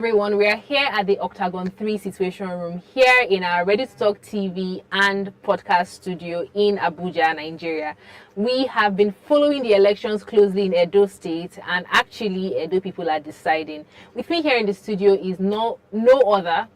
Everyone, we are here at the Octagon 3 Situation Room here in our Ready to Talk TV and podcast studio in Abuja, Nigeria. We have been following the elections closely in Edo State, and actually Edo people are deciding. With me here in the studio is no other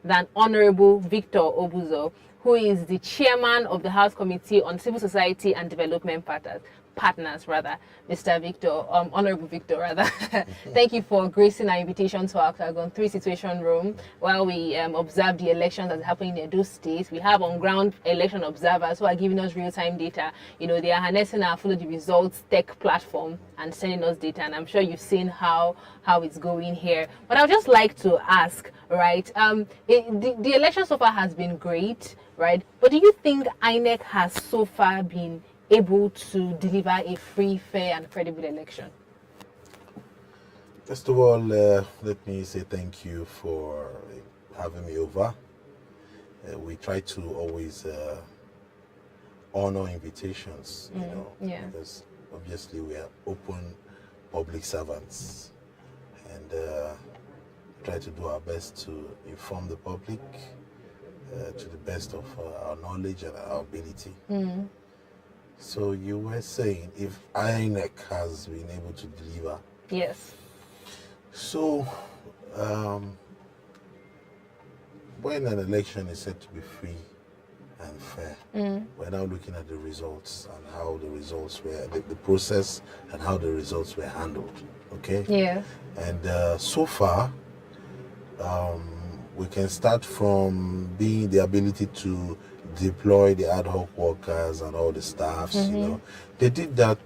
than Honorable Victor Obuzor, who is the chairman of the House Committee on Civil Society and Development Partners, Mr. Victor, Honorable Victor, rather. Thank you for gracing our invitation to our Octagon 3 Situation Room while we observe the elections that are happening in Edo State. We have on-ground election observers who are giving us real-time data. You know, they are harnessing our Follow the Results tech platform and sending us data, and I'm sure you've seen how it's going here. But I would just like to ask, right, the election so far has been great, right? But do you think INEC has so far been able to deliver a free, fair, and credible election? First of all, let me say thank you for having me over. We try to always honor invitations, because obviously we are open public servants, and try to do our best to inform the public to the best of our knowledge and our ability. So you were saying if INEC has been able to deliver. Yes. So when an election is said to be free and fair, we're now looking at the results and how the results were, the process and how the results were handled. Okay? Yeah. And so far, we can start from being the ability to deploy the ad hoc workers and all the staffs. They did that.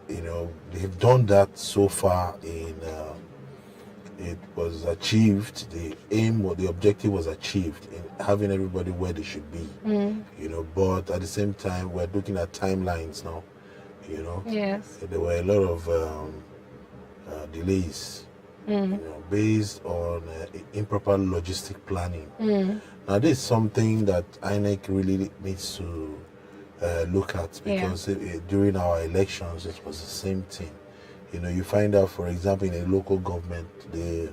They've done that so far. It was achieved. The aim or the objective was achieved in having everybody where they should be. But at the same time, we're looking at timelines now. Yes. There were a lot of delays. Based on improper logistic planning. Now, this is something that INEC really needs to look at, because during our elections, it was the same thing. You find out, for example, in a local government, the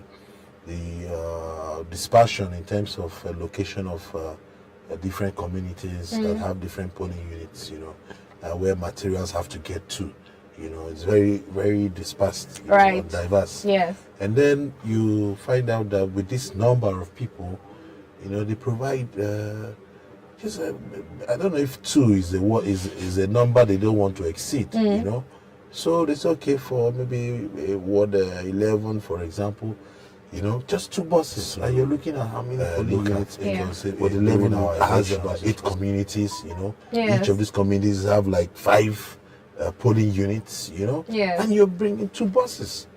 dispersion in terms of location of different communities that have different polling units, where materials have to get to. It's very, very dispersed, and diverse. Yes. And then you find out that with this number of people, they provide just I don't know if 2 is a number they don't want to exceed. So it's okay for maybe Ward 11, for example. Just 2 buses, and you're looking at how many polling units, because Ward 11 has about 8 communities. Each of these communities have like 5 polling units, and you're bringing 2 buses,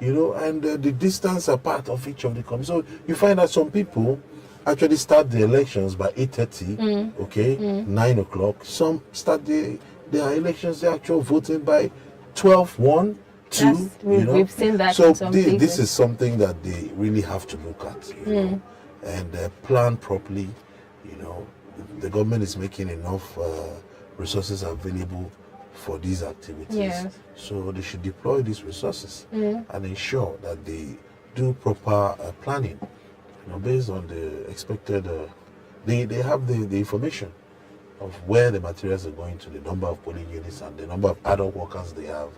and the distance apart of each of the communities. So you find that some people actually start the elections by 8:30, 9 o'clock. Some start their elections, the actual voting by 12, 1, 2. We've seen that. So this is something that they really have to look at, and plan properly. The government is making enough resources available for these activities, so they should deploy these resources and ensure that they do proper planning, based on the expected. They have the information of where the materials are going to, the number of polling units, and the number of adult workers they have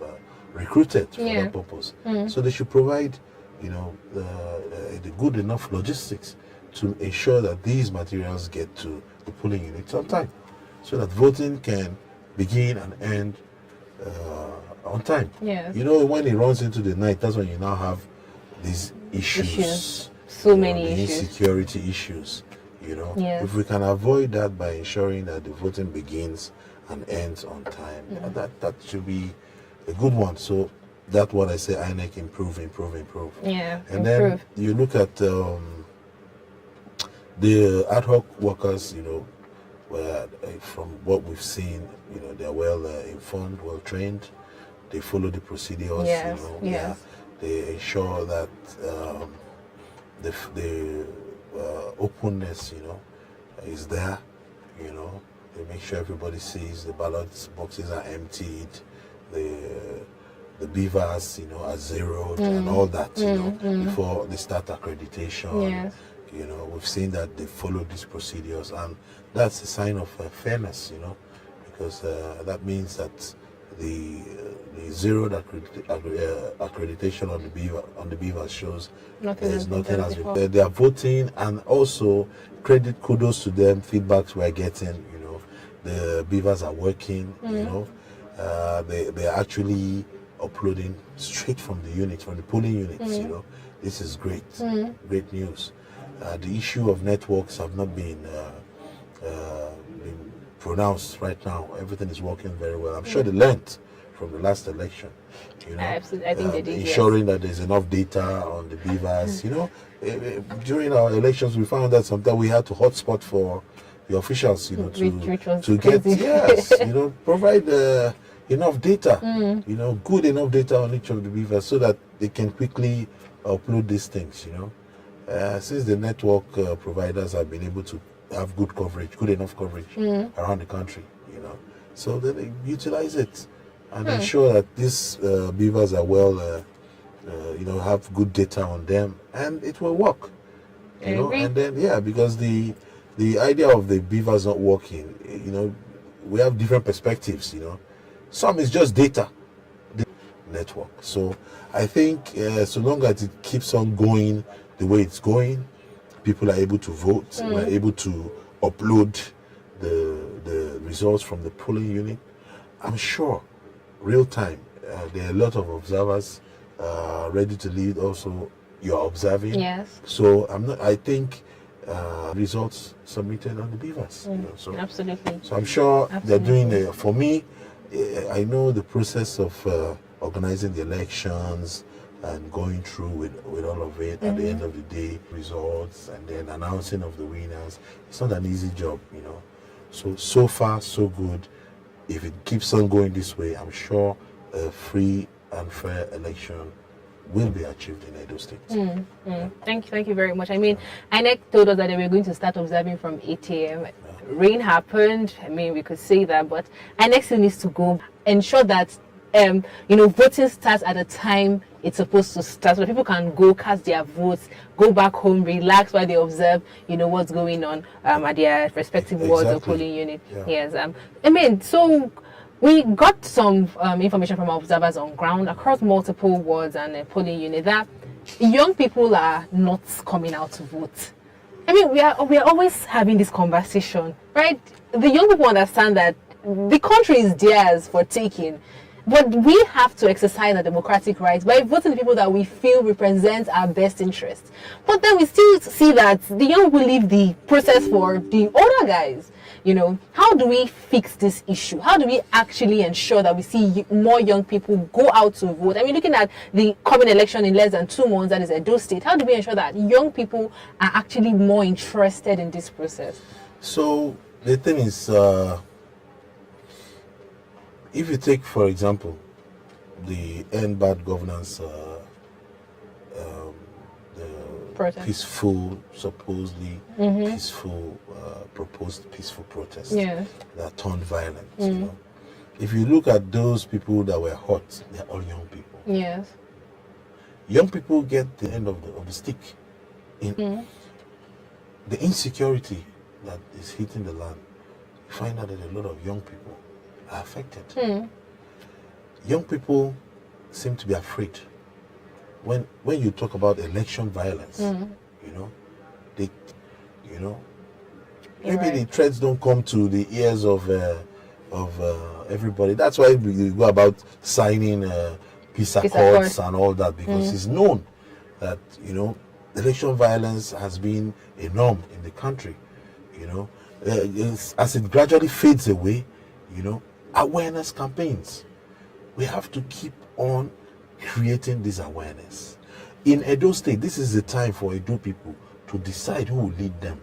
recruited for that purpose. So they should provide, the good enough logistics to ensure that these materials get to the polling units on time, so that voting can begin and end on time. Yes. When it runs into the night, that's when you now have these issues. So many issues. Insecurity issues. If we can avoid that by ensuring that the voting begins and ends on time, that should be a good one. So that's what I say, INEC improve. Yeah. And then you look at the ad hoc workers, where from what we've seen, they're well informed, well trained. They follow the procedures. They ensure that the openness, is there. They make sure everybody sees the ballot boxes are emptied. the beavers, are zeroed and all that, before they start accreditation. Yes. We've seen that they follow these procedures, and that's a sign of fairness, because that means that the zeroed accreditation on the beavers shows Nothing has been nothing done has been. before. They are voting, and also kudos to them. Feedbacks we're getting, the beavers are working, they are actually uploading straight from the unit, from the polling units. This is great, great news. The issue of networks have not been pronounced right now. Everything is working very well. I'm sure they learned from the last election. Absolutely, I think they did. Ensuring that there's enough data on the beavers. During our elections, we found that sometimes we had to hotspot for the officials, to get provide enough data, good enough data on each of the beavers, so that they can quickly upload these things. Since the network providers have been able to have good enough coverage around the country, so then they utilize it and ensure that these beavers are well, have good data on them, and it will work. And then because the idea of the beavers not working, we have different perspectives. Some is just data, the network. So I think so long as it keeps on going the way it's going, people are able to vote. We're able to upload the results from the polling unit. I'm sure, real time, there are a lot of observers ready to lead. Also, you're observing. Yes. So I think results submitted on the beavers. So Absolutely. So I'm sure they're doing. For me, I know the process of organizing the elections and going through with all of it. At the end of the day, results and then announcing of the winners. It's not an easy job, So far, so good. If it keeps on going this way, I'm sure a free and fair election will be achieved in Edo State. Thank you very much. I mean, INEC told us that they were going to start observing from 8 a.m. Rain happened. I mean, we could say that, but INEC still needs to go ensure that voting starts at the time it's supposed to start, so that people can go cast their votes, go back home, relax while they observe, what's going on at their respective wards or polling unit. Yes. I mean, so we got some information from our observers on ground across multiple wards and polling unit that young people are not coming out to vote. I mean, we are always having this conversation, right? The young people understand that the country is theirs for taking, but we have to exercise our democratic rights by voting the people that we feel represent our best interests. But then we still see that the young people leave the process for the older guys. How do we fix this issue? How do we actually ensure that we see more young people go out to vote? I mean, looking at the coming election in less than 2 months, that is Edo State, how do we ensure that young people are actually more interested in this process? So the thing is, if you take, for example, the End Bad Governance, peaceful, supposedly peaceful, proposed peaceful protest that turned violent. If you look at those people that were hurt, they're all young people. Yes. Young people get the end of the stick. The insecurity that is hitting the land, you find out that a lot of young people are affected. Young people seem to be afraid. When you talk about election violence, they, maybe the threats don't come to the ears of everybody. That's why we go about signing peace accords and all that, because it's known that election violence has been a norm in the country. As it gradually fades away, awareness campaigns. We have to keep on creating this awareness. In Edo State, this is the time for Edo people to decide who will lead them,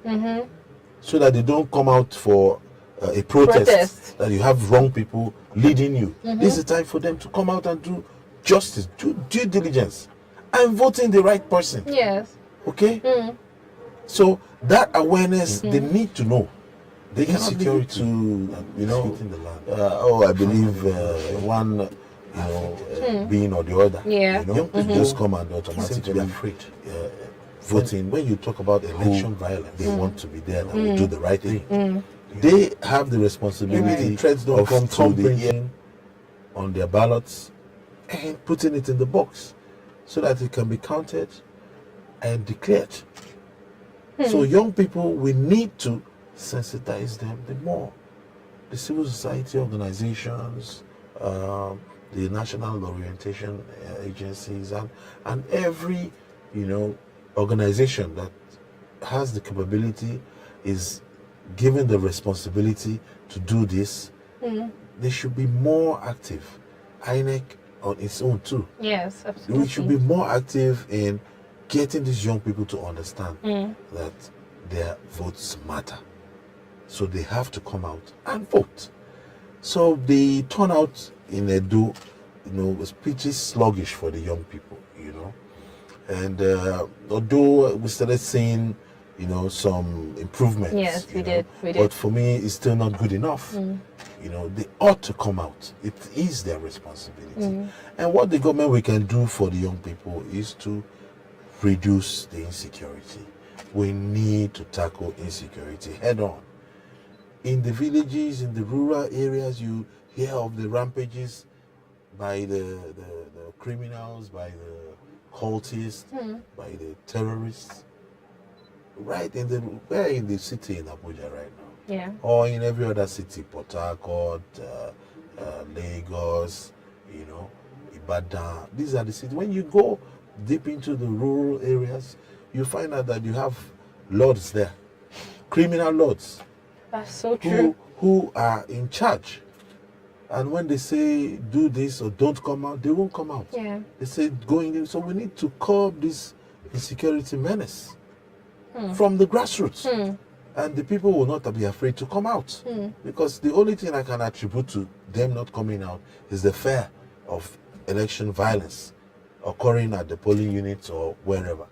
so that they don't come out for a protest that you have wrong people leading you. This is the time for them to come out and do justice, do due diligence, and vote in the right person. Yes. Okay? So that awareness, they need to know. The insecurity to, hitting the land. I believe one being or the other. Yeah. Young people just come and automatically afraid. Voting. When you talk about election violence, they want to be there and will do the right thing. They have the responsibility of come to the hearing on their ballots and putting it in the box so that it can be counted and declared. So young people, we need to sensitize them the more. The civil society organizations, the national orientation agencies, and every organization that has the capability is given the responsibility to do this. They should be more active. INEC on its own too. Yes, absolutely. We should be more active in getting these young people to understand that their votes matter. So they have to come out and vote. So the turnout in Edo, was pretty sluggish for the young people, And although we started seeing, some improvements. Yes, we did. But for me, it's still not good enough. They ought to come out. It is their responsibility. And what the government we can do for the young people is to reduce the insecurity. We need to tackle insecurity head on. In the villages, in the rural areas, you hear of the rampages by the criminals, by the cultists, by the terrorists. Right we're in the city in Abuja right now. Yeah. Or in every other city, Port Harcourt, Lagos, Ibadan. These are the cities. When you go deep into the rural areas, you find out that you have lords there, criminal lords. That's so true. Who are in charge. And when they say do this or don't come out, they won't come out. Yeah. They say going in. So we need to curb this insecurity menace from the grassroots. And the people will not be afraid to come out. Because the only thing I can attribute to them not coming out is the fear of election violence occurring at the polling units or wherever.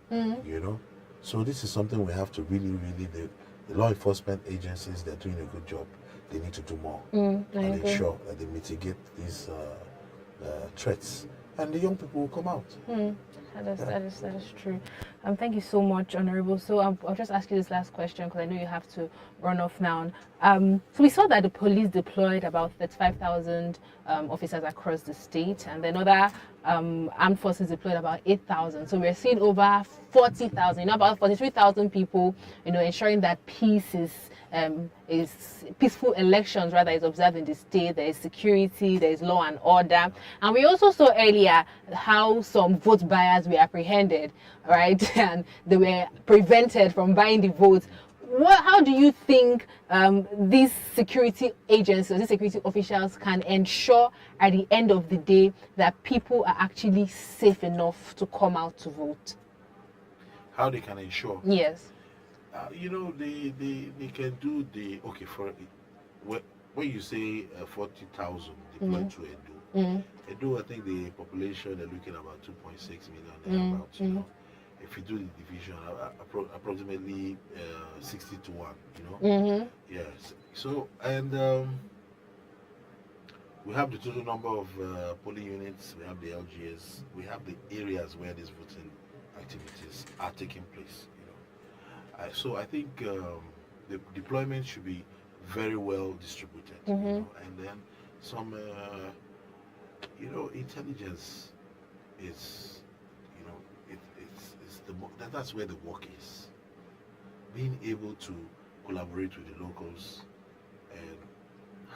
So this is something we have to really, the law enforcement agencies, they're doing a good job. They need to do more and ensure that they mitigate these threats. And the young people will come out. That is true. Thank you so much, Honorable. So I'll just ask you this last question because I know you have to run off now. So we saw that the police deployed about 35,000 officers across the state, and then other armed forces deployed about 8,000. So we're seeing over 40,000, about 43,000 people, ensuring that peace is peaceful elections rather is observed in the state. There is security, there is law and order. And we also saw earlier how some vote buyers were apprehended, right? And they were prevented from buying the votes. How do you think these security agencies, these security officials can ensure at the end of the day that people are actually safe enough to come out to vote? How they can ensure? Yes. They can do when you say 40,000 deployed to Edo. Edo, I think the population they're looking about 2.6 million thereabouts. If you do the division, approximately 60 to 1. Yes. So we have the total number of polling units. We have the LGS. We have the areas where these voting activities are taking place. So I think the deployment should be very well distributed, and then some, intelligence is, that's where the work is. Being able to collaborate with the locals and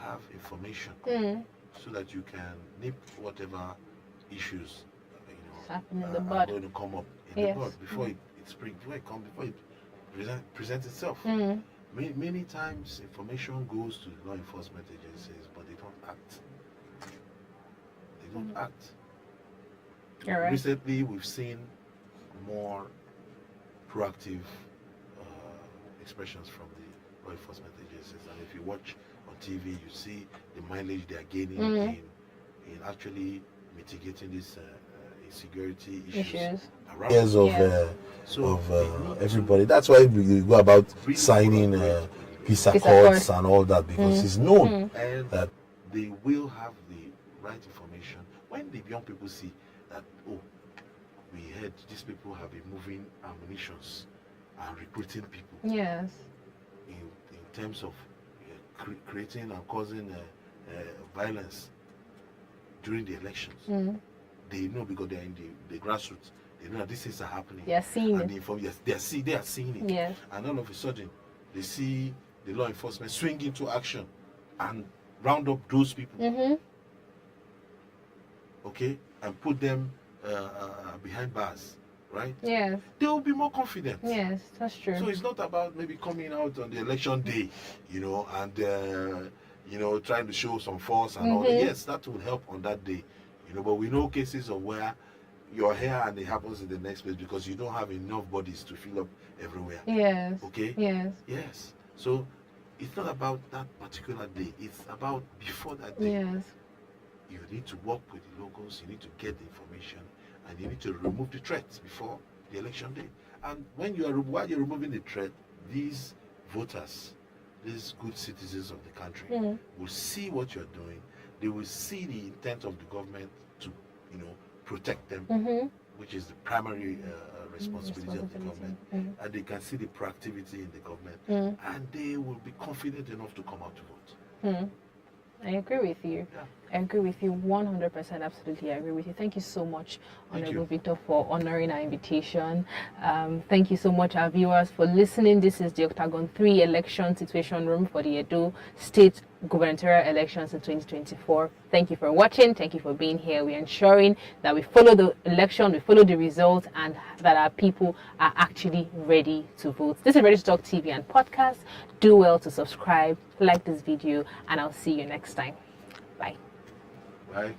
have information so that you can nip whatever issues in the are bud. going to come up in the bud before it presents itself. Many times information goes to law enforcement agencies, but they don't act. They don't act. You're right. Recently, we've seen more proactive expressions from the law enforcement agencies, and if you watch on TV, you see the mileage they are gaining in actually mitigating these insecurity issues around. Years of everybody. That's why we go about signing peace accords and all that, because it's known that they will have the right information. when the young people see that, oh, we heard these people have been moving ammunitions and recruiting people Yes. in terms of creating and causing violence during the elections. They know because they're in the grassroots. They know that these things are happening. They are seeing and it. Yes, they are seeing it. Yes. And all of a sudden, they see the law enforcement swing into action and round up those people. Okay, and put them behind bars, right? Yes. They will be more confident. Yes, that's true. So it's not about maybe coming out on the election day, and trying to show some force and all that. Yes, that will help on that day, but we know cases of where you're here and it happens in the next place because you don't have enough bodies to fill up everywhere. Yes. Okay? Yes. So it's not about that particular day. It's about before that day. Yes. You need to work with the locals, you need to get the information, and you need to remove the threats before the election day. And while you're removing the threat, these voters, these good citizens of the country, will see what you're doing. They will see the intent of the government to, protect them, which is the primary responsibility of the government. And they can see the proactivity in the government, and they will be confident enough to come out to vote. I agree with you. Yeah. I agree with you 100%. Absolutely, I agree with you. Thank you so much, Honorable Victor, for honoring our invitation. Thank you so much, our viewers, for listening. This is the Octagon 3 election situation room for the Edo State gubernatorial elections in 2024. Thank you for watching. Thank you for being here. We're ensuring that we follow the election, we follow the results, and that our people are actually ready to vote. This is Ready to Talk TV and podcast. Do well to subscribe, like this video, and I'll see you next time. Bye. Bye.